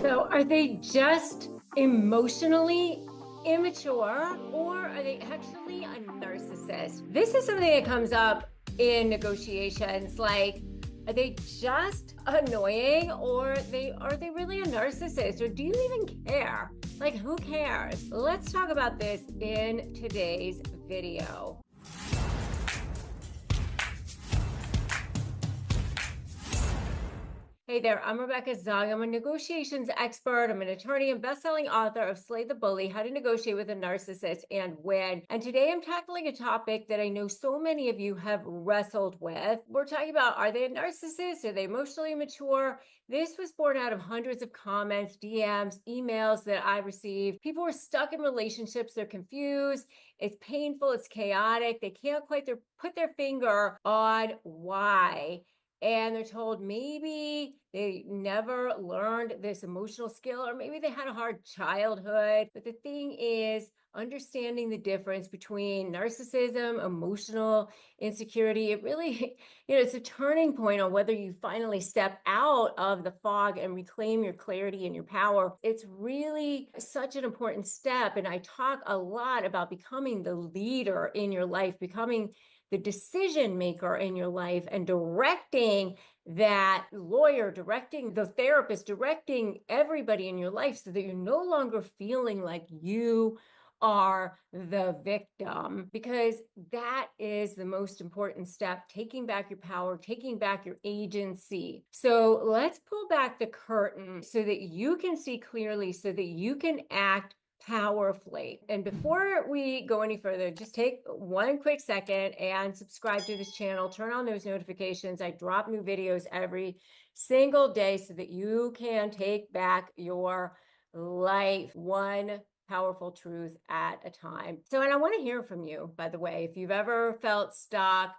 So are they just emotionally immature, or are they actually a narcissist? This is something that comes up in negotiations. Like, are they just annoying, or are they really a narcissist? Or do you even care? Like, who cares? Let's talk about this in today's video. Hey there, I'm Rebecca Zung. I'm a negotiations expert. I'm an attorney and best-selling author of Slay the Bully, How to Negotiate with a Narcissist and Win. And today I'm tackling a topic that I know so many of you have wrestled with. We're talking about, are they a narcissist? Are they emotionally immature? This was born out of hundreds of comments, DMs, emails that I received. People are stuck in relationships. They're confused. It's painful. It's chaotic. They can't quite put their finger on why. And they're told maybe they never learned this emotional skill, or maybe they had a hard childhood. But the thing is, understanding the difference between narcissism, emotional insecurity, it really, it's a turning point on whether you finally step out of the fog and reclaim your clarity and your power. It's really such an important step. And I talk a lot about becoming the leader in your life, becoming the decision maker in your life, and directing that lawyer, directing the therapist, directing everybody in your life, so that you're no longer feeling like you are the victim, because that is the most important step, taking back your power, taking back your agency. So let's pull back the curtain so that you can see clearly, so that you can act powerfully. And before we go any further, just take one quick second and subscribe to this channel. Turn on those notifications. I drop new videos every single day so that you can take back your life one powerful truth at a time. So, and I want to hear from you, by the way, if you've ever felt stuck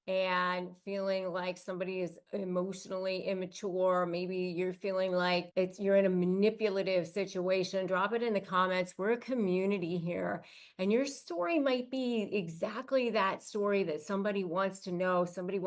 and feeling like somebody is emotionally immature, maybe you're feeling like you're in a manipulative situation, drop it in the comments. We're a community here, and your story might be exactly that story that somebody wants to know, somebody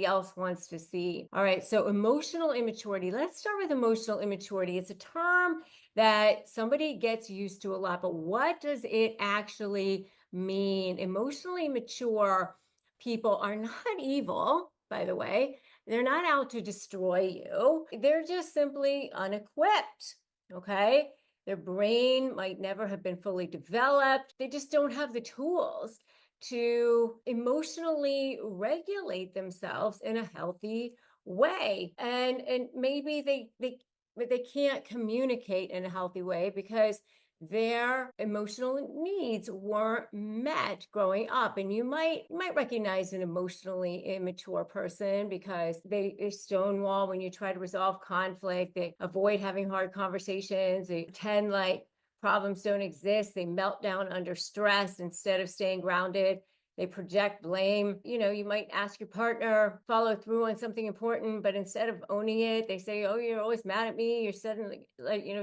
else wants to see. All right, so emotional immaturity. Let's start with emotional immaturity. It's a term that somebody gets used to a lot, but what does it actually mean? Emotionally mature people are not evil, by the way. They're not out to destroy you. They're just simply unequipped, okay? Their brain might never have been fully developed. They just don't have the tools to emotionally regulate themselves in a healthy way. And maybe they can't communicate in a healthy way because their emotional needs weren't met growing up. And you might recognize an emotionally immature person because they stonewall when you try to resolve conflict. They avoid having hard conversations. They pretend like problems don't exist. They melt down under stress instead of staying grounded. They project blame. You might ask your partner, follow through on something important, but instead of owning it, they say, oh, you're always mad at me. You're suddenly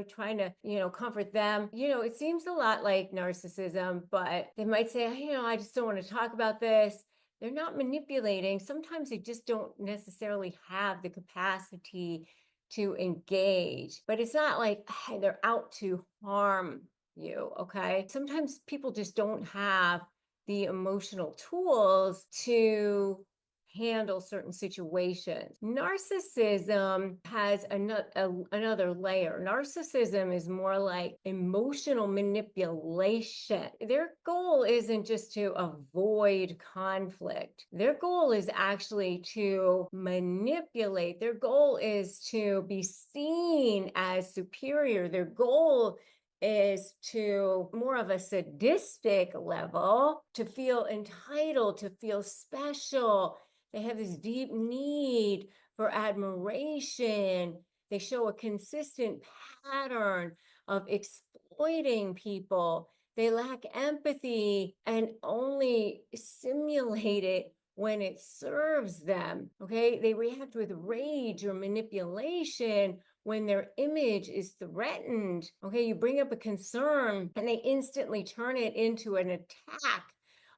trying to, comfort them. It seems a lot like narcissism, but they might say, I just don't want to talk about this. They're not manipulating. Sometimes they just don't necessarily have the capacity to engage, but it's not like they're out to harm you. Okay. Sometimes people just don't have the emotional tools to handle certain situations. Narcissism has another layer. Narcissism is more like emotional manipulation. Their goal isn't just to avoid conflict. Their goal is actually to manipulate. Their goal is to be seen as superior. Their goal is to more of a sadistic level, to feel entitled, to feel special. They have this deep need for admiration. They show a consistent pattern of exploiting people. They lack empathy and only simulate it when it serves them. Okay, they react with rage or manipulation when their image is threatened. Okay, you bring up a concern and they instantly turn it into an attack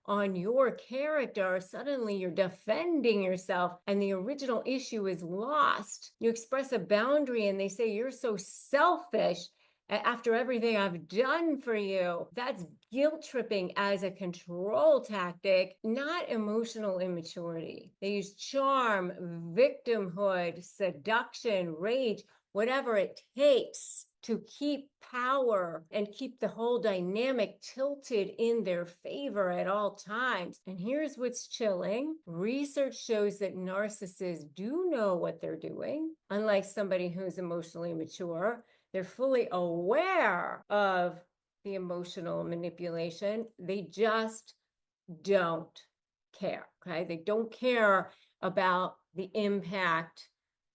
on your character, suddenly you're defending yourself and the original issue is lost. You express a boundary and they say, you're so selfish after everything I've done for you. That's guilt tripping as a control tactic, not emotional immaturity. They use charm, victimhood, seduction, rage, whatever it takes to keep power and keep the whole dynamic tilted in their favor at all times. And here's what's chilling. Research shows that narcissists do know what they're doing, unlike somebody who's emotionally mature. They're fully aware of the emotional manipulation. They just don't care, okay? They don't care about the impact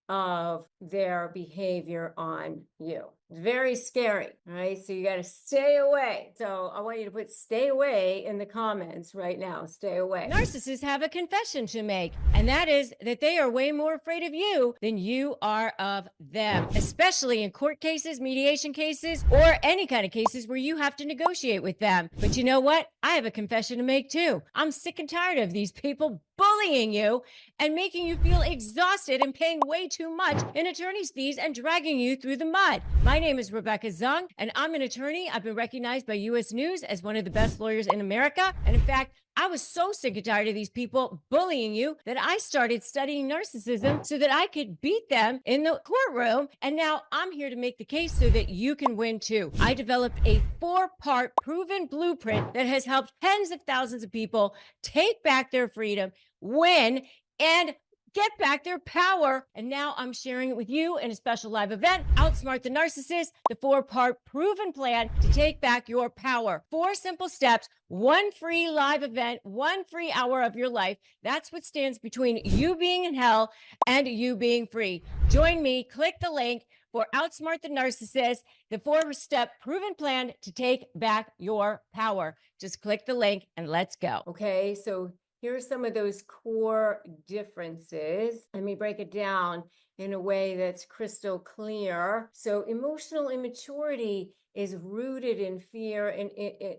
of their behavior on you. It's very scary, right? So you got to stay away. So I want you to put stay away in the comments right now. Stay away. Narcissists have a confession to make, and that is that they are way more afraid of you than you are of them, especially in court cases, mediation cases, or any kind of cases where you have to negotiate with them. But you know what? I have a confession to make too. I'm sick and tired of these people bullying you and making you feel exhausted and paying way too much in attorney's fees and dragging you through the mud. My name is Rebecca Zung, and I'm an attorney. I've been recognized by U.S. News as one of the best lawyers in America. And in fact, I was so sick and tired of these people bullying you that I started studying narcissism so that I could beat them in the courtroom. And now I'm here to make the case so that you can win too. I developed a 4-part proven blueprint that has helped tens of thousands of people take back their freedom, win, and get back their power. And now I'm sharing it with you in a special live event, Outsmart the Narcissist, the 4-part proven plan to take back your power. 4 simple steps, 1 free live event, 1 free hour of your life. That's what stands between you being in hell and you being free. Join me, click the link for Outsmart the Narcissist, the 4-step proven plan to take back your power. Just click the link and let's go. Okay, so here are some of those core differences. Let me break it down in a way that's crystal clear. So emotional immaturity is rooted in fear and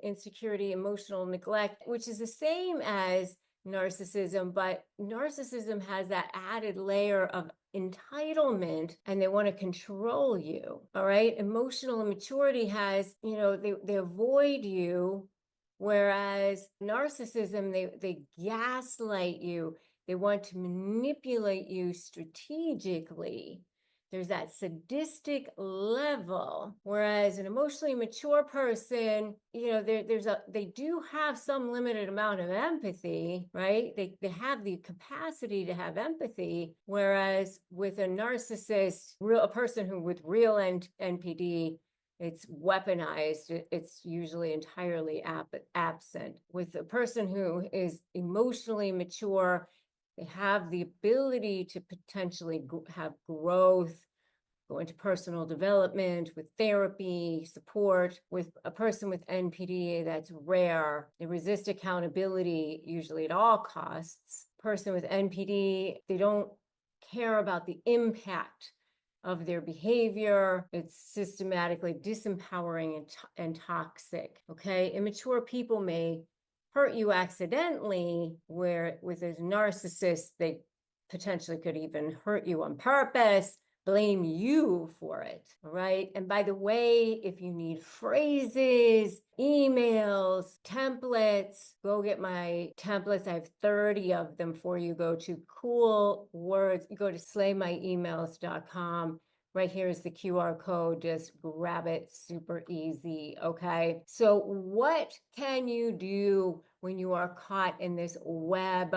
insecurity, emotional neglect, which is the same as narcissism, but narcissism has that added layer of entitlement and they want to control you. All right. Emotional immaturity has, they avoid you. Whereas narcissism, they gaslight you. They want to manipulate you strategically. There's that sadistic level. Whereas an emotionally mature person, they do have some limited amount of empathy, right? They have the capacity to have empathy. Whereas with a narcissist, a person who with real NPD, it's weaponized. It's usually entirely absent. With a person who is emotionally mature, they have the ability to potentially have growth, go into personal development with therapy, support. With a person with NPD, that's rare. They resist accountability, usually at all costs. Person with NPD, they don't care about the impact of their behavior. It's systematically disempowering and toxic. Okay, immature people may hurt you accidentally, where with a narcissist, they potentially could even hurt you on purpose, blame you for it. All right. And by the way, if you need phrases, emails, templates, go get my templates. I have 30 of them for you. Go to Cool Words. You go to slaymyemails.com. Right here is the QR code. Just grab it. Super easy. Okay. So what can you do when you are caught in this web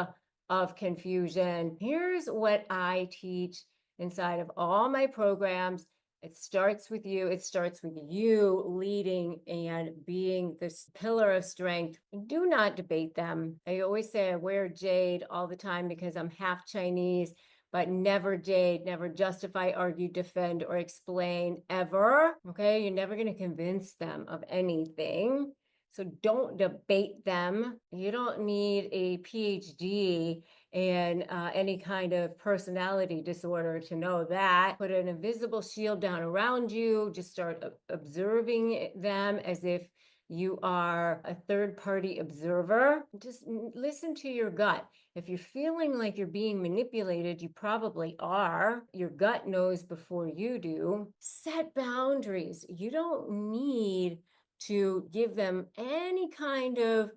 of confusion? Here's what I teach inside of all my programs. It starts with you. It starts with you leading and being this pillar of strength. Do not debate them. I always say I wear jade all the time because I'm half Chinese, but never jade, never justify, argue, defend, or explain ever. Okay, you're never going to convince them of anything. So don't debate them. You don't need a PhD in any kind of personality disorder to know that. Put an invisible shield down around you. Just start observing them as if You are a third-party observer. Just listen to your gut. If you're feeling like you're being manipulated, you probably are. Your gut knows before you do. Set boundaries. You don't need to give them any kind of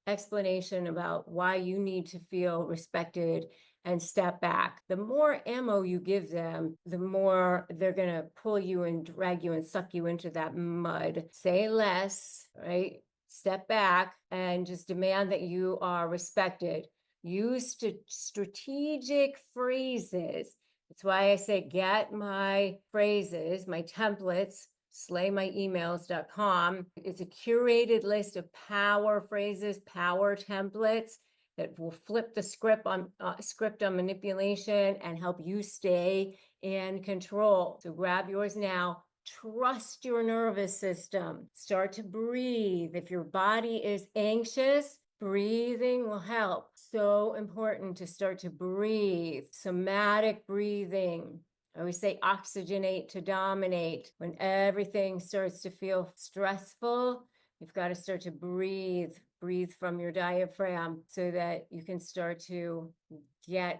explanation about why you need to feel respected and step back. The more ammo you give them, the more they're going to pull you and drag you and suck you into that mud. Say less, right? Step back and just demand that you are respected. Use strategic phrases. That's why I say get my phrases, my templates, slaymyemails.com. It's a curated list of power phrases, power templates that will flip the script on manipulation and help you stay in control. So grab yours now. Trust your nervous system. Start to breathe. If your body is anxious, breathing will help. So important to start to breathe. Somatic breathing. I always say oxygenate to dominate. When everything starts to feel stressful, you've got to start to breathe from your diaphragm so that you can start to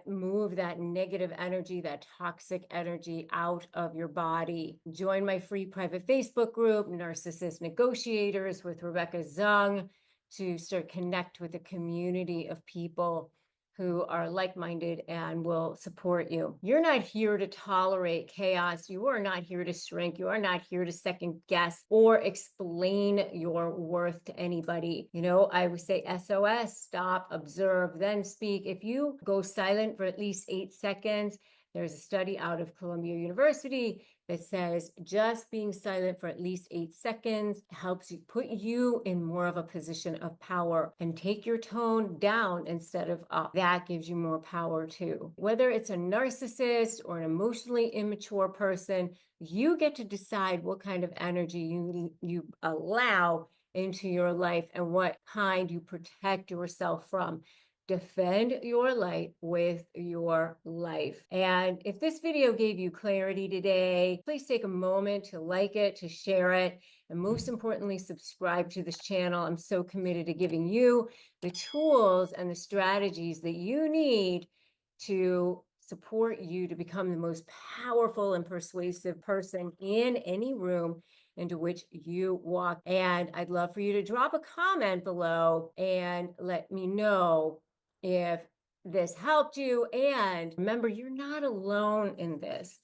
move that negative energy, that toxic energy out of your body. Join my free private Facebook group, Narcissist Negotiators with Rebecca Zung, to start connect with a community of people who are like-minded and will support you. You're not here to tolerate chaos. You are not here to shrink. You are not here to second guess or explain your worth to anybody. You know, I would say SOS, stop, observe, then speak. If you go silent for at least 8 seconds, there's a study out of Columbia University that says just being silent for at least 8 seconds helps you put you in more of a position of power and take your tone down instead of up. That gives you more power too. Whether it's a narcissist or an emotionally immature person, you get to decide what kind of energy you allow into your life and what kind you protect yourself from. Defend your light with your life. And if this video gave you clarity today, please take a moment to like it, to share it, and most importantly, subscribe to this channel. I'm so committed to giving you the tools and the strategies that you need to support you to become the most powerful and persuasive person in any room into which you walk. And I'd love for you to drop a comment below and let me know if this helped you. And remember, you're not alone in this.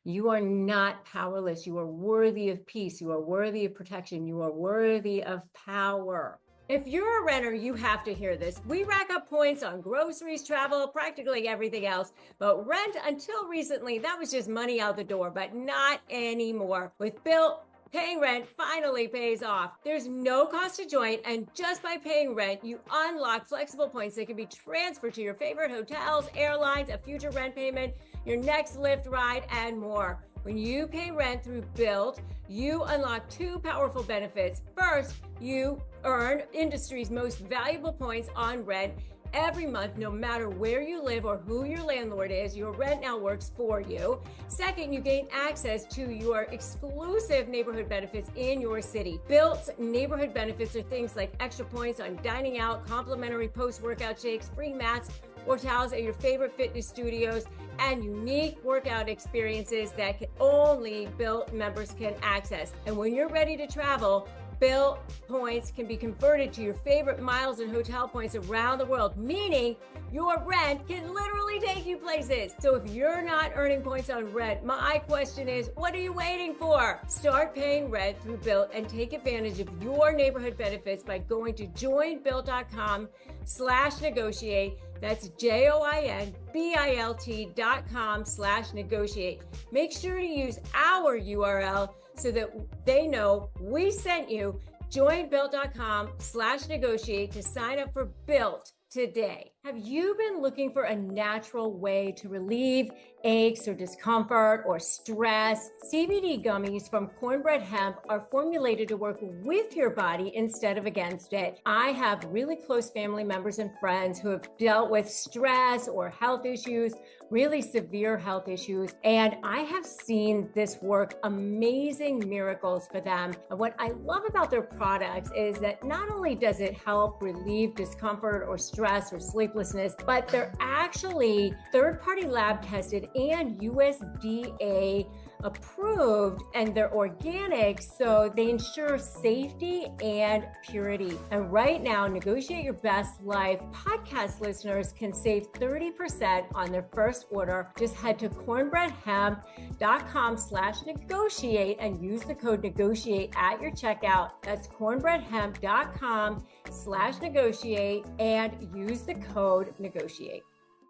You are not powerless. You are worthy of peace. You are worthy of protection. You are worthy of power. If you're a renter, you have to hear this. We rack up points on groceries, travel, practically everything else. But rent, until recently, that was just money out the door, but not anymore. With Built, paying rent finally pays off. There's no cost to join, and just by paying rent, you unlock flexible points that can be transferred to your favorite hotels, airlines, a future rent payment, your next Lyft ride, and more. When you pay rent through Built, you unlock 2 powerful benefits. First, you earn industry's most valuable points on rent. Every month, no matter where you live or who your landlord is, your rent now works for you. Second, you gain access to your exclusive neighborhood benefits in your city. Built's neighborhood benefits are things like extra points on dining out, complimentary post-workout shakes, free mats or towels at your favorite fitness studios, and unique workout experiences that only Built members can access. And when you're ready to travel, Built points can be converted to your favorite miles and hotel points around the world, meaning your rent can literally take you places. So if you're not earning points on rent, my question is, what are you waiting for? Start paying rent through Built and take advantage of your neighborhood benefits by going to joinbuilt.com/negotiate. That's joinbilt.com/negotiate. Make sure to use our URL so that they know we sent you. Joinbuilt.com/negotiate to sign up for Built today. Have you been looking for a natural way to relieve aches or discomfort or stress, CBD gummies from Cornbread Hemp are formulated to work with your body instead of against it. I have really close family members and friends who have dealt with stress or health issues, really severe health issues, and I have seen this work amazing miracles for them. And what I love about their products is that not only does it help relieve discomfort or stress or sleeplessness, but they're actually third-party lab tested and USDA approved, and they're organic, so they ensure safety and purity. And right now, Negotiate Your Best Life podcast listeners can save 30% on their first order. Just head to cornbreadhemp.com/negotiate and use the code negotiate at your checkout. That's cornbreadhemp.com/negotiate and use the code negotiate.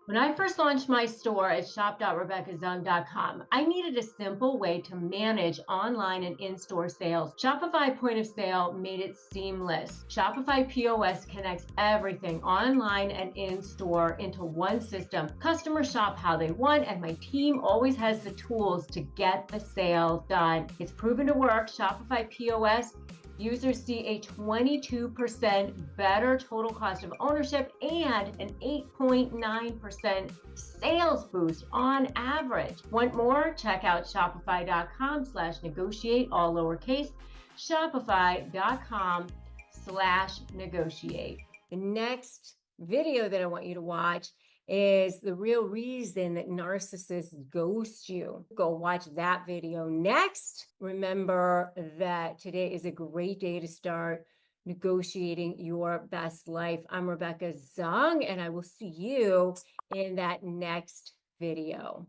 When I first launched my store at shop.rebeccazung.com, I needed a simple way to manage online and in-store sales. Shopify Point of Sale made it seamless. Shopify POS connects everything online and in-store into one system. Customers shop how they want, and my team always has the tools to get the sale done. It's proven to work. Shopify POS users see a 22% better total cost of ownership and an 8.9% sales boost on average. Want more? Check out shopify.com/negotiate, all lowercase, shopify.com/negotiate. The next video that I want you to watch is the real reason that narcissists ghost you. Go watch that video next. Remember that today is a great day to start negotiating your best life. I'm Rebecca Zung, and I will see you in that next video.